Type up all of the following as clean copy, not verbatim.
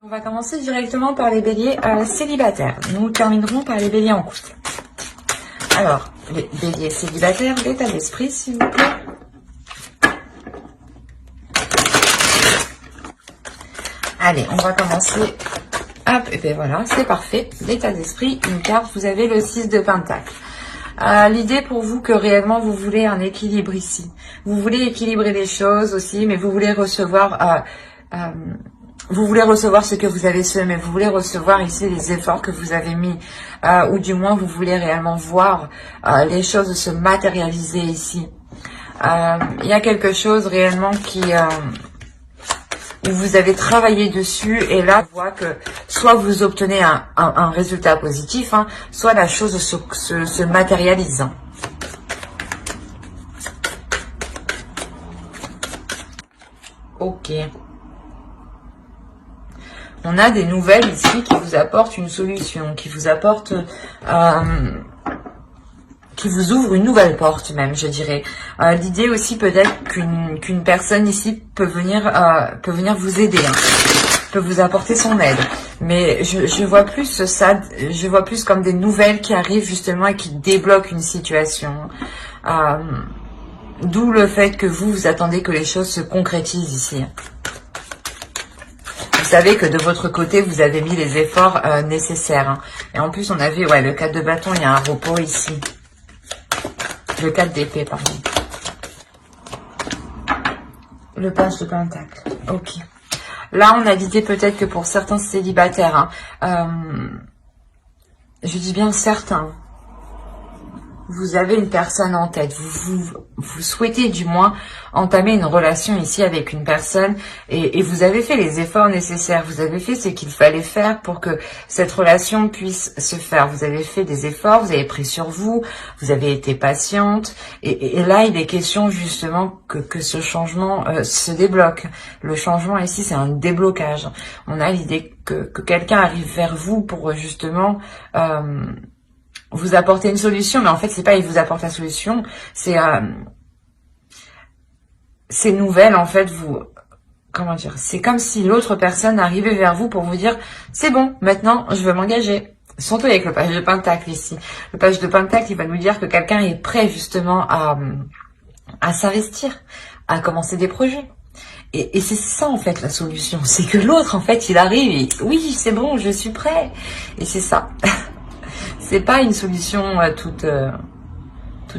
On va commencer directement par les béliers célibataires. Nous terminerons par les béliers en couple. Alors, les béliers célibataires, l'état d'esprit, s'il vous plaît. Allez, on va commencer. Hop, et bien voilà, c'est parfait. L'état d'esprit, une carte, vous avez le 6 de Pentacle. L'idée pour vous que réellement vous voulez un équilibre ici. Vous voulez équilibrer les choses aussi, mais vous voulez recevoir... vous voulez recevoir ce que vous avez semé, vous voulez recevoir ici les efforts que vous avez mis, ou du moins vous voulez réellement voir les choses se matérialiser ici. Il y a quelque chose réellement qui... où vous avez travaillé dessus, et là, on voit que soit vous obtenez un résultat positif, hein, soit la chose se matérialise. Ok. On a des nouvelles ici qui vous apportent une solution, qui vous apportent, qui vous ouvre une nouvelle porte même, je dirais. L'idée aussi peut-être qu'une personne ici peut venir vous aider, hein, peut vous apporter son aide. Mais je vois plus ça, je vois plus comme des nouvelles qui arrivent justement et qui débloquent une situation. D'où le fait que vous attendez que les choses se concrétisent ici. Vous savez que de votre côté, vous avez mis les efforts nécessaires. Hein. Et en plus, on avait le 4 de bâton, il y a un repos ici. Le 4 d'épée, pardon. Le page de pentacle. Ok. Là, on a l'idée peut-être que pour certains célibataires, je dis bien certains, vous avez une personne en tête, vous souhaitez du moins entamer une relation ici avec une personne et vous avez fait les efforts nécessaires, vous avez fait ce qu'il fallait faire pour que cette relation puisse se faire. Vous avez fait des efforts, vous avez pris sur vous, vous avez été patiente et là il est question justement que ce changement se débloque. Le changement ici c'est un déblocage. On a l'idée que quelqu'un arrive vers vous pour justement... vous apporter une solution, mais en fait, c'est pas il vous apporte la solution, c'est nouvelle, en fait, comment dire, c'est comme si l'autre personne arrivait vers vous pour vous dire, c'est bon, maintenant, je veux m'engager. Surtout avec le page de Pentacle ici. Le page de Pentacle, il va nous dire que quelqu'un est prêt, justement, à s'investir, à commencer des projets. Et c'est ça, en fait, la solution. C'est que l'autre, en fait, il arrive et, oui, c'est bon, je suis prêt. Et c'est ça. C'est pas une solution toute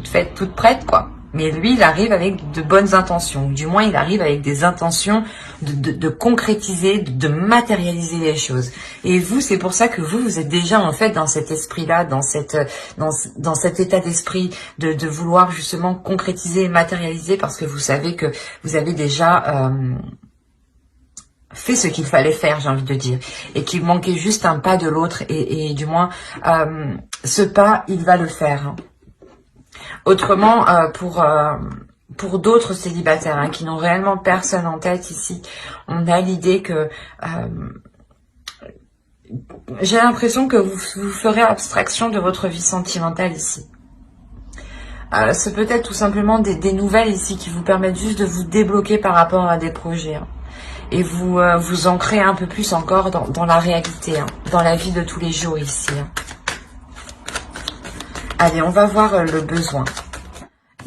faite, toute prête, quoi. Mais lui, il arrive avec de bonnes intentions. Du moins, il arrive avec des intentions de concrétiser, de matérialiser les choses. Et vous, c'est pour ça que vous êtes déjà, en fait, dans cet esprit-là, dans cet état d'esprit de vouloir justement concrétiser et matérialiser, parce que vous savez que vous avez déjà... fait ce qu'il fallait faire, j'ai envie de dire, et qu'il manquait juste un pas de l'autre, et du moins, ce pas, il va le faire. Hein. Autrement, pour d'autres célibataires hein, qui n'ont réellement personne en tête ici, on a l'idée que... j'ai l'impression que vous ferez abstraction de votre vie sentimentale ici. C'est peut-être tout simplement des nouvelles ici qui vous permettent juste de vous débloquer par rapport à des projets. Hein. Et vous ancrez un peu plus encore dans la réalité, hein, dans la vie de tous les jours ici. Hein. Allez, on va voir le besoin.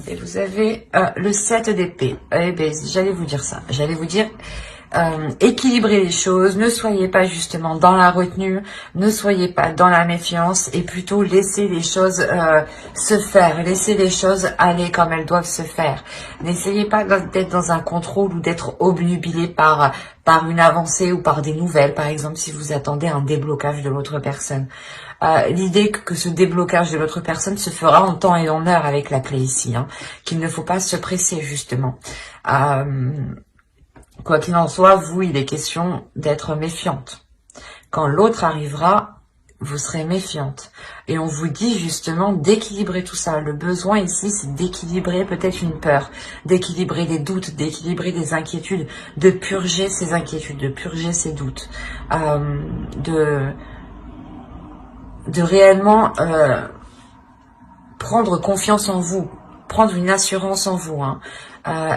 Et vous avez le 7 d'épée. Eh bien, j'allais vous dire ça. J'allais vous dire, équilibrez les choses. Ne soyez pas justement dans la retenue. Ne soyez pas dans la méfiance. Et plutôt laissez les choses se faire. Laissez les choses aller comme elles doivent se faire. N'essayez pas d'être dans un contrôle ou d'être obnubilé par une avancée ou par des nouvelles. Par exemple, si vous attendez un déblocage de l'autre personne. L'idée que ce déblocage de l'autre personne se fera en temps et en heure avec la clé ici. Hein, qu'il ne faut pas se presser justement. Quoi qu'il en soit, vous, il est question d'être méfiante. Quand l'autre arrivera, vous serez méfiante. Et on vous dit justement d'équilibrer tout ça. Le besoin ici, c'est d'équilibrer peut-être une peur, d'équilibrer des doutes, d'équilibrer des inquiétudes, de purger ces inquiétudes, de purger ces doutes, de réellement prendre confiance en vous, prendre une assurance en vous, hein,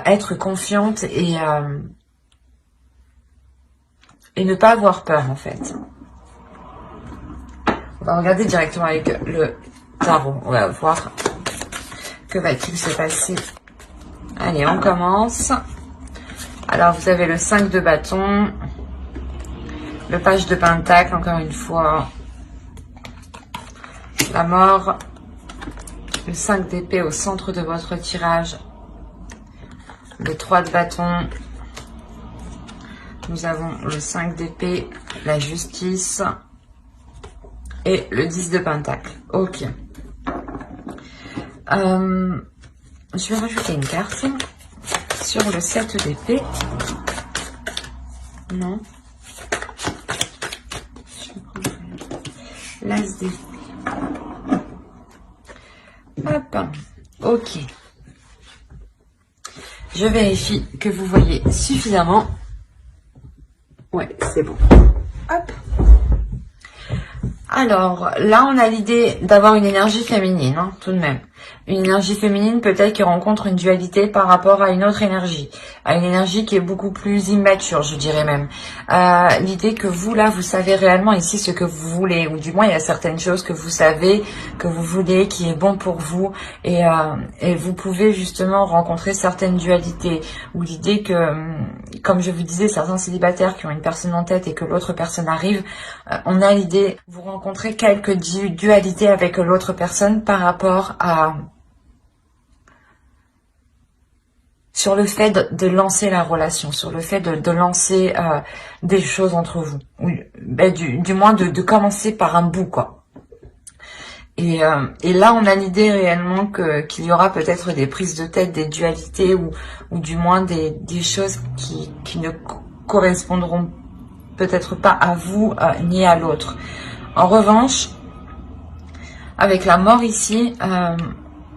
être confiante et ne pas avoir peur en fait. On va regarder directement avec le tarot. On va voir que va-t-il se passer. Allez, on commence. Alors, vous avez le 5 de bâton, le page de pentacle, encore une fois, la mort, le 5 d'épée au centre de votre tirage, le 3 de bâton, nous avons le 5 d'épée, la justice et le 10 de pentacle. Ok. Je vais rajouter une carte sur le 7 d'épée. Non. L'as d'épée. Hop. Ok. Je vérifie que vous voyez suffisamment. Ouais, c'est bon. Hop. Alors, là, on a l'idée d'avoir une énergie féminine, hein, tout de même. Une énergie féminine peut-être qui rencontre une dualité par rapport à une autre énergie. À une énergie qui est beaucoup plus immature, je dirais même. L'idée que vous, là, vous savez réellement ici ce que vous voulez. Ou du moins, il y a certaines choses que vous savez, que vous voulez, qui est bon pour vous. Et vous pouvez justement rencontrer certaines dualités. Ou l'idée que, comme je vous disais, certains célibataires qui ont une personne en tête et que l'autre personne arrive, on a l'idée, vous rencontrez quelques dualités avec l'autre personne par rapport à... sur le fait de lancer la relation, sur le fait de lancer des choses entre vous. Ben, du moins de commencer par un bout, quoi. Et là, on a l'idée réellement qu'il y aura peut-être des prises de tête, des dualités ou du moins des choses qui ne correspondront peut-être pas à vous ni à l'autre. En revanche, avec la mort ici,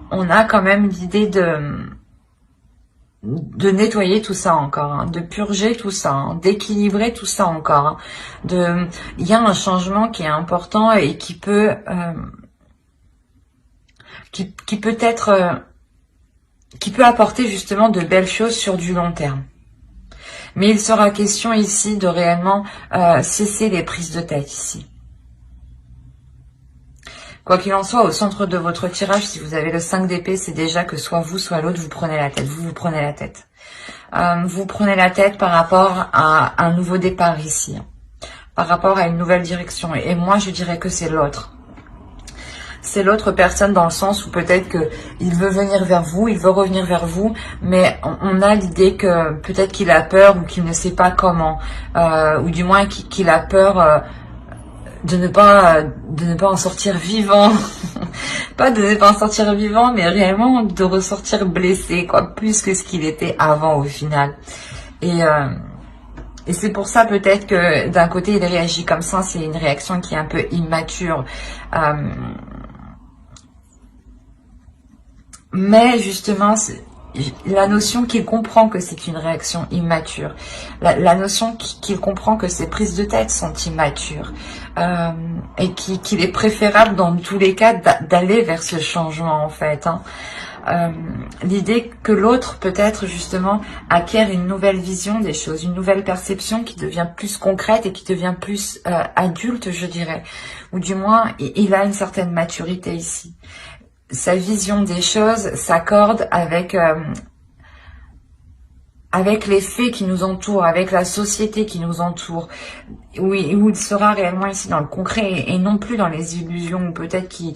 on a quand même l'idée de nettoyer tout ça encore, hein, de purger tout ça, hein, d'équilibrer tout ça encore. Hein, il y a un changement qui est important et qui peut qui peut être qui peut apporter justement de belles choses sur du long terme. Mais il sera question ici de réellement cesser les prises de tête ici. Quoi qu'il en soit, au centre de votre tirage, si vous avez le 5 d'épée, c'est déjà que soit vous, soit l'autre, vous prenez la tête. Vous prenez la tête. Vous prenez la tête par rapport à un nouveau départ ici. Par rapport à une nouvelle direction. Et moi, je dirais que c'est l'autre. C'est l'autre personne dans le sens où peut-être qu'il veut venir vers vous, il veut revenir vers vous, mais on a l'idée que peut-être qu'il a peur ou qu'il ne sait pas comment. Ou du moins qu'il a peur... de ne pas en sortir vivant. Pas de ne pas en sortir vivant, mais réellement de ressortir blessé, quoi, plus que ce qu'il était avant au final. Et c'est pour ça peut-être que d'un côté il réagit comme ça, c'est une réaction qui est un peu immature. Mais justement, la notion qu'il comprend que c'est une réaction immature, la notion qu'il comprend que ses prises de tête sont immatures, et qu'il est préférable dans tous les cas d'aller vers ce changement en fait. Hein. L'idée que l'autre peut-être justement acquiert une nouvelle vision des choses, une nouvelle perception qui devient plus concrète et qui devient plus adulte, je dirais. Ou du moins, il a une certaine maturité ici. Sa vision des choses s'accorde avec les faits qui nous entourent, avec la société qui nous entoure, où il sera réellement ici dans le concret et non plus dans les illusions, ou peut-être qu'il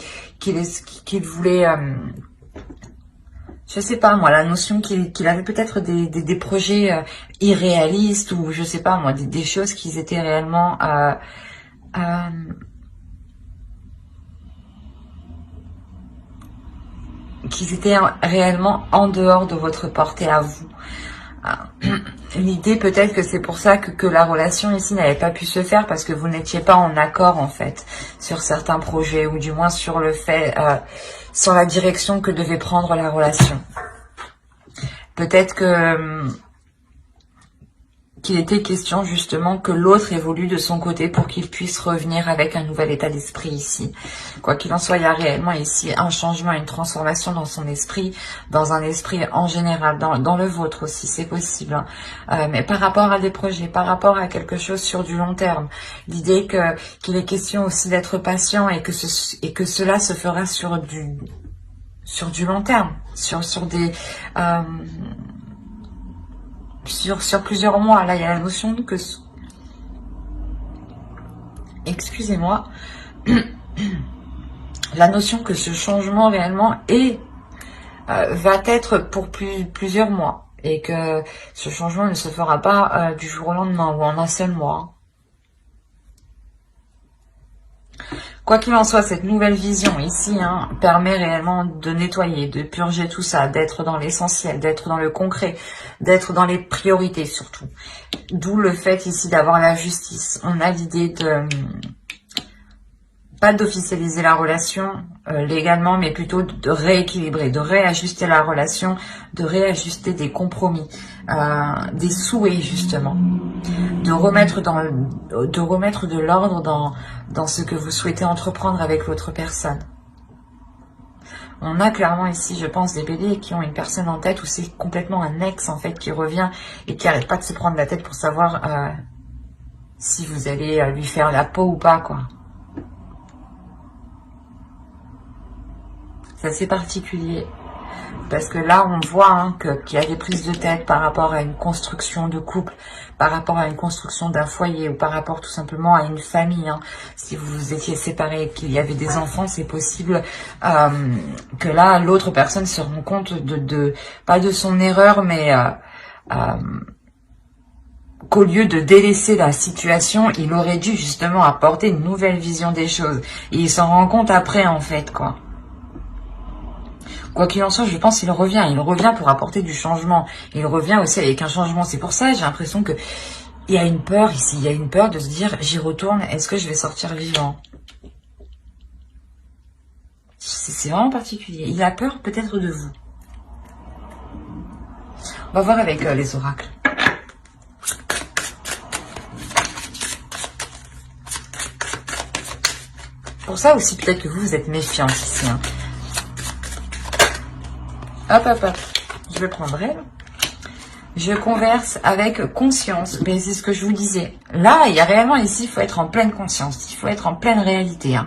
voulait, je sais pas moi, la notion qu'il avait peut-être des projets irréalistes, ou je sais pas moi, des choses qui étaient réellement... qu'ils étaient réellement en dehors de votre portée à vous. L'idée peut-être que c'est pour ça que la relation ici n'avait pas pu se faire, parce que vous n'étiez pas en accord en fait sur certains projets, ou du moins sur le fait, sur la direction que devait prendre la relation. Peut-être qu'il était question justement que l'autre évolue de son côté pour qu'il puisse revenir avec un nouvel état d'esprit ici. Quoi qu'il en soit, il y a réellement ici un changement, une transformation dans son esprit, dans un esprit en général, dans le vôtre aussi, c'est possible. Hein. Mais par rapport à des projets, par rapport à quelque chose sur du long terme, l'idée qu'il est question aussi d'être patient et que cela se fera sur du long terme, sur des... Sur plusieurs mois. Là, il y a la notion que... Excusez-moi. La notion que ce changement réellement va être pour plusieurs mois. Et que ce changement ne se fera pas du jour au lendemain ou en un seul mois. Quoi qu'il en soit, cette nouvelle vision ici permet réellement de nettoyer, de purger tout ça, d'être dans l'essentiel, d'être dans le concret, d'être dans les priorités surtout. D'où le fait ici d'avoir la justice. On a l'idée de... pas d'officialiser la relation légalement, mais plutôt de rééquilibrer, de réajuster la relation, de réajuster des compromis, des souhaits justement, de remettre de l'ordre dans ce que vous souhaitez entreprendre avec l'autre personne. On a clairement ici, je pense, des béliers qui ont une personne en tête où c'est complètement un ex en fait qui revient et qui arrête pas de se prendre la tête pour savoir si vous allez lui faire la peau ou pas, quoi. C'est assez particulier. Parce que là, on voit qu'il y a des prises de tête par rapport à une construction de couple, par rapport à une construction d'un foyer ou par rapport tout simplement à une famille. Si vous étiez séparés et qu'il y avait des enfants, c'est possible que là, l'autre personne se rend compte pas de son erreur, mais qu'au lieu de délaisser la situation, il aurait dû justement apporter une nouvelle vision des choses. Et il s'en rend compte après, en fait, quoi. Quoi qu'il en soit, je pense qu'il revient. Il revient pour apporter du changement. Il revient aussi avec un changement. C'est pour ça, j'ai l'impression que il y a une peur ici. Il y a une peur de se dire, j'y retourne, est-ce que je vais sortir vivant? C'est vraiment particulier. Il a peur peut-être de vous. On va voir avec les oracles. Pour ça aussi, peut-être que vous êtes méfiante ici. Hop, hop, hop. Je le prendrai. Je converse avec conscience. Mais c'est ce que je vous disais. Là, il y a réellement ici, il faut être en pleine conscience. Il faut être en pleine réalité.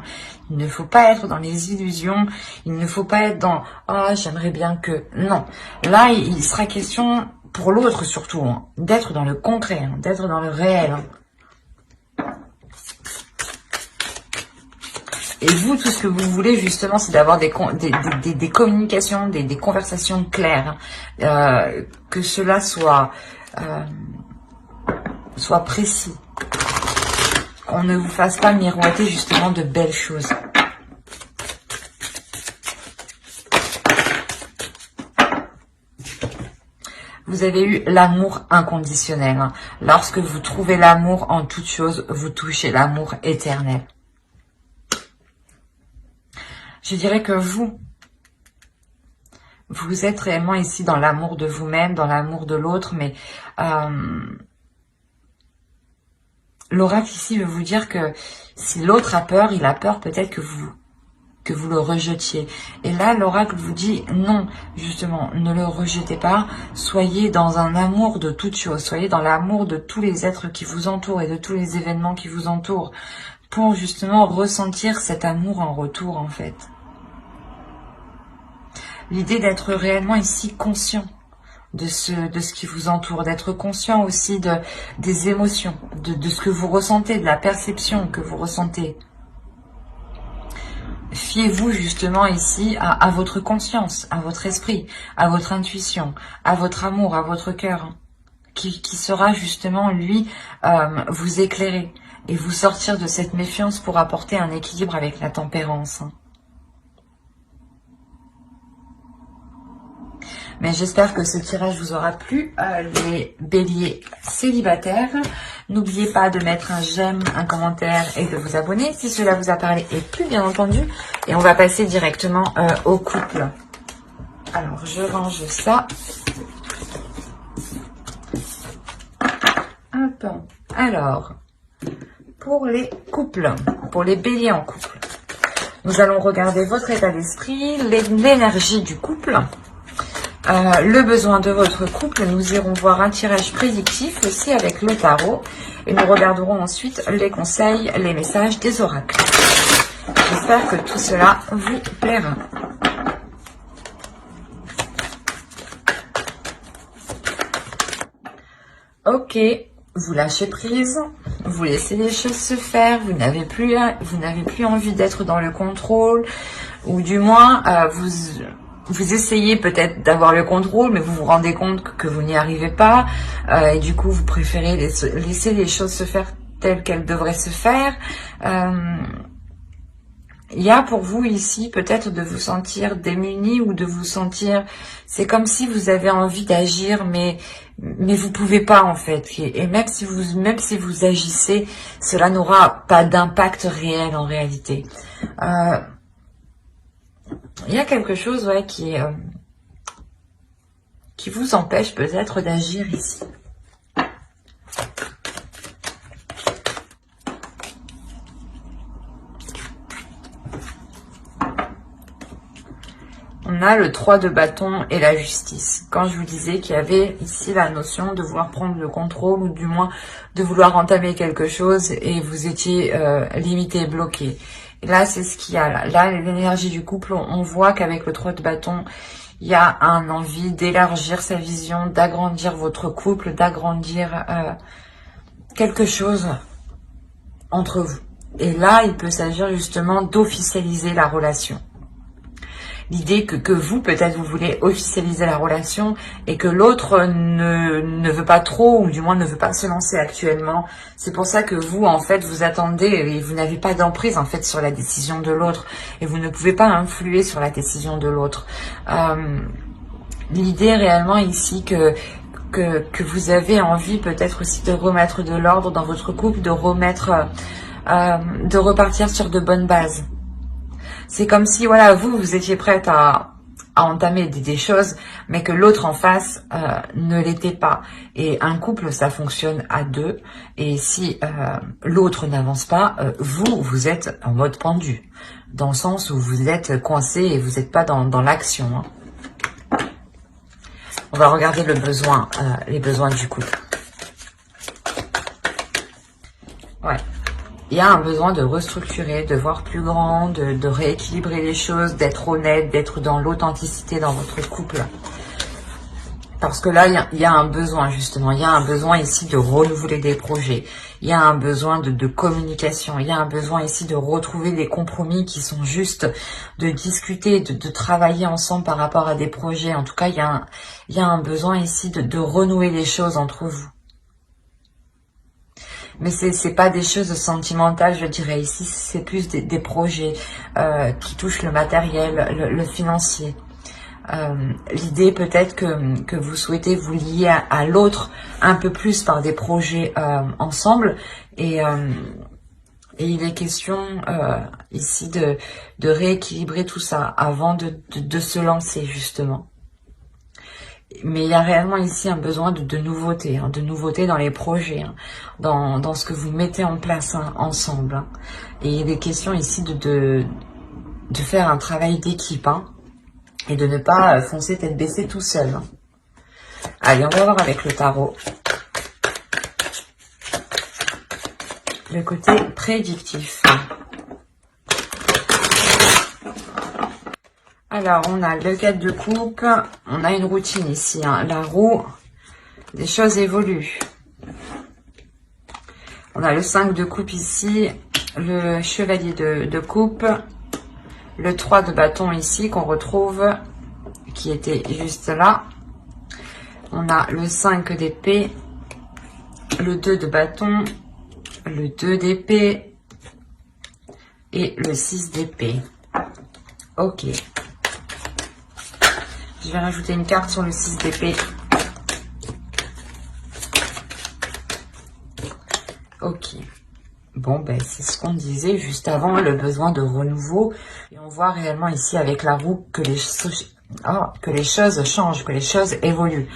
Il ne faut pas être dans les illusions. Il ne faut pas être dans « Ah, j'aimerais bien que... » Non. Là, il sera question, pour l'autre surtout, d'être dans le concret, d'être dans le réel. Et vous, tout ce que vous voulez, justement, c'est d'avoir des communications, des conversations claires. Que cela soit précis. Qu'on ne vous fasse pas miroiter, justement, de belles choses. Vous avez eu l'amour inconditionnel. Lorsque vous trouvez l'amour en toute chose, vous touchez l'amour éternel. Je dirais que vous êtes réellement ici dans l'amour de vous-même, dans l'amour de l'autre, mais l'oracle ici veut vous dire que si l'autre a peur, il a peur peut-être que vous le rejetiez. Et là, l'oracle vous dit non, justement, ne le rejetez pas, soyez dans un amour de toutes choses, soyez dans l'amour de tous les êtres qui vous entourent et de tous les événements qui vous entourent, pour justement ressentir cet amour en retour, en fait. L'idée d'être réellement ici conscient de ce qui vous entoure, d'être conscient aussi des émotions, de ce que vous ressentez, de la perception que vous ressentez. Fiez-vous justement ici à votre conscience, à votre esprit, à votre intuition, à votre amour, à votre cœur, qui sera justement, lui, vous éclairer et vous sortir de cette méfiance pour apporter un équilibre avec la tempérance. Mais j'espère que ce tirage vous aura plu, les béliers célibataires. N'oubliez pas de mettre un j'aime, un commentaire et de vous abonner si cela vous a parlé et plu, bien entendu. Et on va passer directement au couple. Alors, je range ça. Hop. Alors, pour les couples, pour les béliers en couple, nous allons regarder votre état d'esprit, l'énergie du couple, le besoin de votre couple. Nous irons voir un tirage prédictif aussi avec le tarot. Et nous regarderons ensuite les conseils, les messages des oracles. J'espère que tout cela vous plaira. Ok, vous lâchez prise, vous laissez les choses se faire, vous n'avez plus envie d'être dans le contrôle, ou du moins vous essayez peut-être d'avoir le contrôle, mais vous vous rendez compte que vous n'y arrivez pas, et du coup vous préférez laisser les choses se faire telles qu'elles devraient se faire. Il y a pour vous ici peut-être de vous sentir démuni ou de vous sentir, c'est comme si vous avez envie d'agir, mais vous pouvez pas en fait. Et même si vous agissez, cela n'aura pas d'impact réel en réalité. Il y a quelque chose, ouais, qui vous empêche peut-être d'agir ici. On a le 3 de bâton et la justice. Quand je vous disais qu'il y avait ici la notion de vouloir prendre le contrôle ou du moins de vouloir entamer quelque chose et vous étiez limité, bloqué. Et là, c'est ce qu'il y a là. Là, l'énergie du couple, on voit qu'avec le 3 de bâton, il y a un envie d'élargir sa vision, d'agrandir votre couple, d'agrandir quelque chose entre vous. Et là, il peut s'agir justement d'officialiser la relation. L'idée que vous, peut-être, vous voulez officialiser la relation et que l'autre ne veut pas trop ou du moins ne veut pas se lancer actuellement. C'est pour ça que vous, en fait, vous attendez et vous n'avez pas d'emprise, en fait, sur la décision de l'autre et vous ne pouvez pas influer sur la décision de l'autre. L'idée réellement ici que vous avez envie peut-être aussi de remettre de l'ordre dans votre couple, de repartir sur de bonnes bases. C'est comme si, voilà, vous étiez prête à entamer des choses, mais que l'autre en face ne l'était pas. Et un couple, ça fonctionne à deux. Et si l'autre n'avance pas, vous êtes en mode pendu. Dans le sens où vous êtes coincé et vous n'êtes pas dans l'action. Hein. On va regarder les besoins du couple. Ouais. Il y a un besoin de restructurer, de voir plus grand, de rééquilibrer les choses, d'être honnête, d'être dans l'authenticité dans votre couple. Parce que là, il y a un besoin justement, il y a un besoin ici de renouveler des projets. Il y a un besoin de communication, il y a un besoin ici de retrouver des compromis qui sont justes, de discuter, de travailler ensemble par rapport à des projets. En tout cas, il y a un besoin ici de renouer les choses entre vous. Mais c'est pas des choses sentimentales, je dirais. Ici, c'est plus des projets qui touchent le matériel, le financier. L'idée peut-être que vous souhaitez vous lier à l'autre un peu plus par des projets ensemble. Et il est question ici de rééquilibrer tout ça avant de se lancer justement. Mais il y a réellement ici un besoin de nouveauté, hein, de nouveauté dans les projets, hein, dans ce que vous mettez en place hein, ensemble. Hein. Et il est question ici de faire un travail d'équipe hein, et de ne pas foncer tête baissée tout seul. Hein. Allez, on va voir avec le tarot. Le côté prédictif. Alors, on a le 4 de coupe, on a une routine ici, hein, la roue, les choses évoluent. On a le 5 de coupe ici, le chevalier de coupe, le 3 de bâton ici qu'on retrouve, qui était juste là. On a le 5 d'épée, le 2 de bâton, le 2 d'épée et le 6 d'épée. Ok. Je vais rajouter une carte sur le 6 d'épée. Ok. Bon, ben, c'est ce qu'on disait juste avant, le besoin de renouveau. Et on voit réellement ici avec la roue que les choses changent, que les choses évoluent.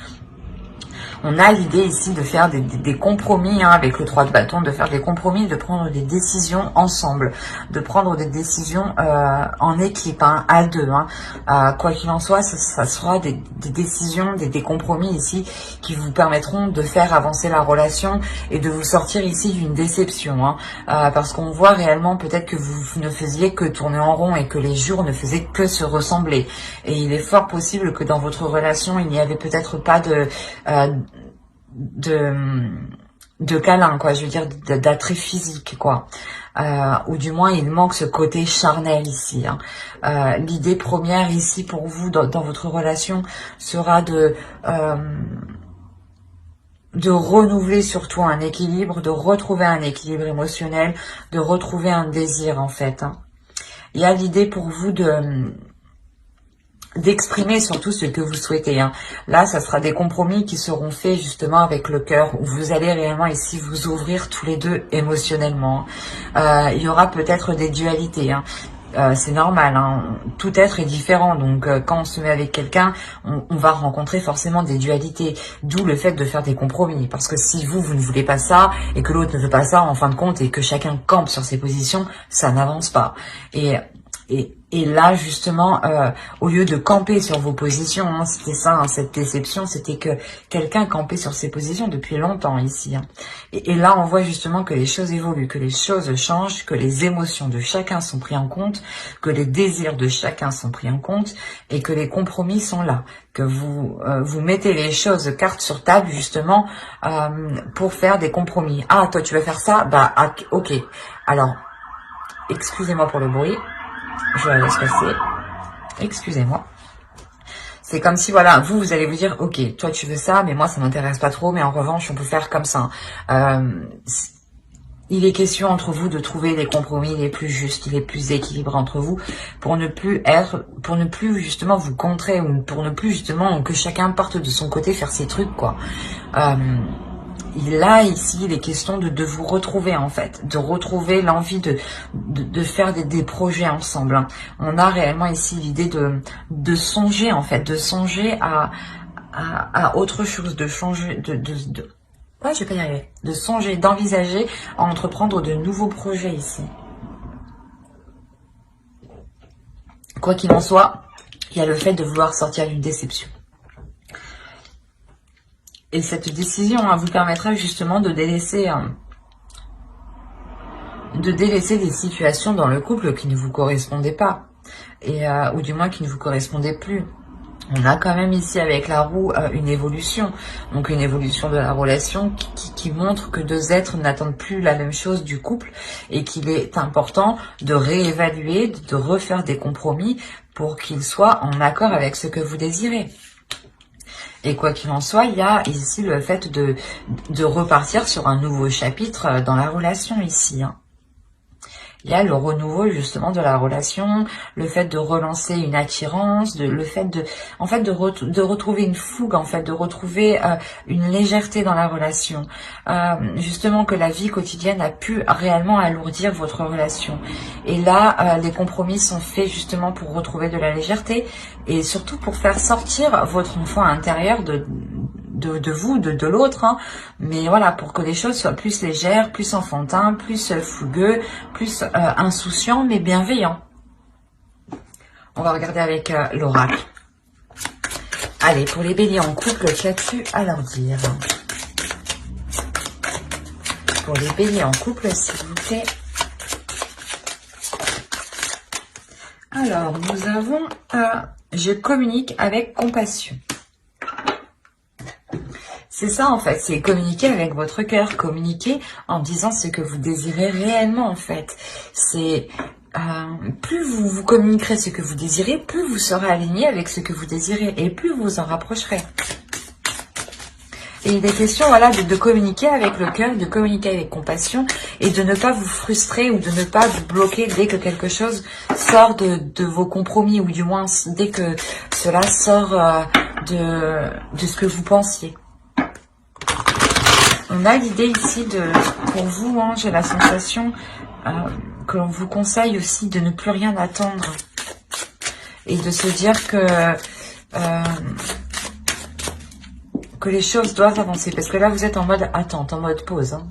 On a l'idée ici de faire des compromis, hein, avec le 3 de bâton, de faire des compromis, de prendre des décisions ensemble, de prendre des décisions en équipe, hein, à deux. Hein. Quoi qu'il en soit, ça sera des décisions, des compromis ici qui vous permettront de faire avancer la relation et de vous sortir ici d'une déception. Hein. Parce qu'on voit réellement peut-être que vous ne faisiez que tourner en rond et que les jours ne faisaient que se ressembler. Et il est fort possible que dans votre relation, il n'y avait peut-être pas de câlin, quoi, je veux dire d'attrait physique, quoi, ou du moins il manque ce côté charnel ici, hein. L'idée première ici pour vous dans votre relation sera de renouveler surtout un équilibre, de retrouver un équilibre émotionnel, de retrouver un désir, en fait, hein. Il y a l'idée pour vous d'exprimer surtout ce que vous souhaitez, hein. Là, ça sera des compromis qui seront faits justement avec le cœur, où vous allez réellement ici vous ouvrir tous les deux émotionnellement. Il y aura peut-être des dualités, hein. C'est normal, hein. Tout être est différent, donc quand on se met avec quelqu'un, on va rencontrer forcément des dualités, d'où le fait de faire des compromis, parce que si vous ne voulez pas ça, et que l'autre ne veut pas ça, en fin de compte, et que chacun campe sur ses positions, ça n'avance pas. Et là, justement, au lieu de camper sur vos positions, hein, c'était ça, hein, cette déception, c'était que quelqu'un campait sur ses positions depuis longtemps ici. Hein. Et là, on voit justement que les choses évoluent, que les choses changent, que les émotions de chacun sont pris en compte, que les désirs de chacun sont pris en compte, et que les compromis sont là, que vous mettez les choses cartes sur table, justement, pour faire des compromis. Ah, toi, tu veux faire ça? Bah, ok. Alors, excusez-moi pour le bruit. Je la laisse passer. Excusez-moi. C'est comme si, voilà, vous allez vous dire, ok, toi tu veux ça, mais moi ça m'intéresse pas trop, mais en revanche, on peut faire comme ça. Il est question entre vous de trouver les compromis les plus justes, les plus équilibrés entre vous, pour ne plus justement vous contrer, ou pour ne plus justement que chacun parte de son côté faire ses trucs, quoi. Là, ici, il est question de vous retrouver, en fait, de retrouver l'envie de faire des projets ensemble, hein. On a réellement ici l'idée de songer, en fait, de songer à autre chose, de changer, ouais, je vais pas y arriver, de songer, d'envisager à entreprendre de nouveaux projets ici. Quoi qu'il en soit, il y a le fait de vouloir sortir d'une déception. Et cette décision, hein, vous permettra justement de délaisser des situations dans le couple qui ne vous correspondaient pas, ou du moins qui ne vous correspondaient plus. On a quand même ici avec la roue une évolution, donc une évolution de la relation qui montre que deux êtres n'attendent plus la même chose du couple et qu'il est important de réévaluer, de refaire des compromis pour qu'ils soient en accord avec ce que vous désirez. Et quoi qu'il en soit, il y a ici le fait de repartir sur un nouveau chapitre dans la relation ici, hein. Il y a le renouveau justement de la relation, le fait de relancer une attirance, le fait de retrouver une fougue, en fait, de retrouver une légèreté dans la relation. Justement que la vie quotidienne a pu réellement alourdir votre relation. Et là, les compromis sont faits justement pour retrouver de la légèreté et surtout pour faire sortir votre enfant intérieur de vous, de l'autre, hein. Mais voilà, pour que les choses soient plus légères, plus enfantins, plus fougueux, plus insouciants, mais bienveillants. On va regarder avec l'oracle. Allez, pour les béliers en couple, qu'as-tu à leur dire? Pour les béliers en couple, s'il vous plaît. Alors, nous avons je communique avec compassion. C'est ça en fait, c'est communiquer avec votre cœur, communiquer en disant ce que vous désirez réellement en fait. C'est plus vous communiquerez ce que vous désirez, plus vous serez aligné avec ce que vous désirez et plus vous en rapprocherez. Et il est question, voilà, de communiquer avec le cœur, de communiquer avec compassion et de ne pas vous frustrer ou de ne pas vous bloquer dès que quelque chose sort de vos compromis ou du moins dès que cela sort de ce que vous pensiez. On a l'idée ici pour vous, hein, j'ai la sensation que l'on vous conseille aussi de ne plus rien attendre et de se dire que que les choses doivent avancer. Parce que là, vous êtes en mode attente, en mode pause. Hein.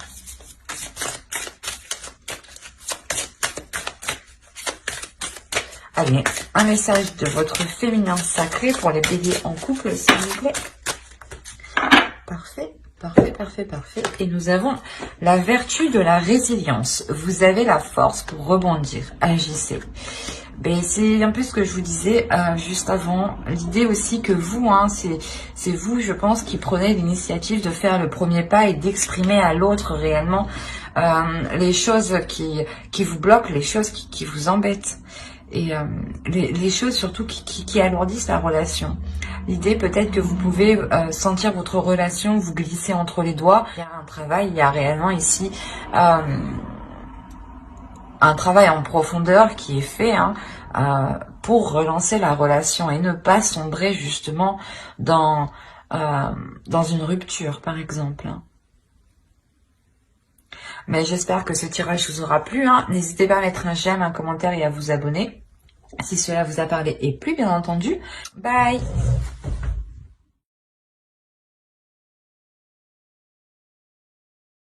Allez, un message de votre féminin sacré pour les béliers en couple, s'il vous plaît. Parfait, parfait, parfait, parfait. Et nous avons la vertu de la résilience. Vous avez la force pour rebondir. Agissez. Ben, c'est un peu ce que je vous disais juste avant. L'idée aussi que vous, hein, c'est vous, je pense, qui prenez l'initiative de faire le premier pas et d'exprimer à l'autre réellement les choses qui vous bloquent, les choses qui vous embêtent. Et les choses surtout qui alourdissent la relation. L'idée peut-être que vous pouvez sentir votre relation vous glisser entre les doigts. Il y a un travail, il y a réellement ici un travail en profondeur qui est fait pour relancer la relation et ne pas sombrer justement dans une rupture par exemple. Mais j'espère que ce tirage vous aura plu. N'hésitez pas à mettre un j'aime, un commentaire et à vous abonner si cela vous a parlé et plu bien entendu. Bye!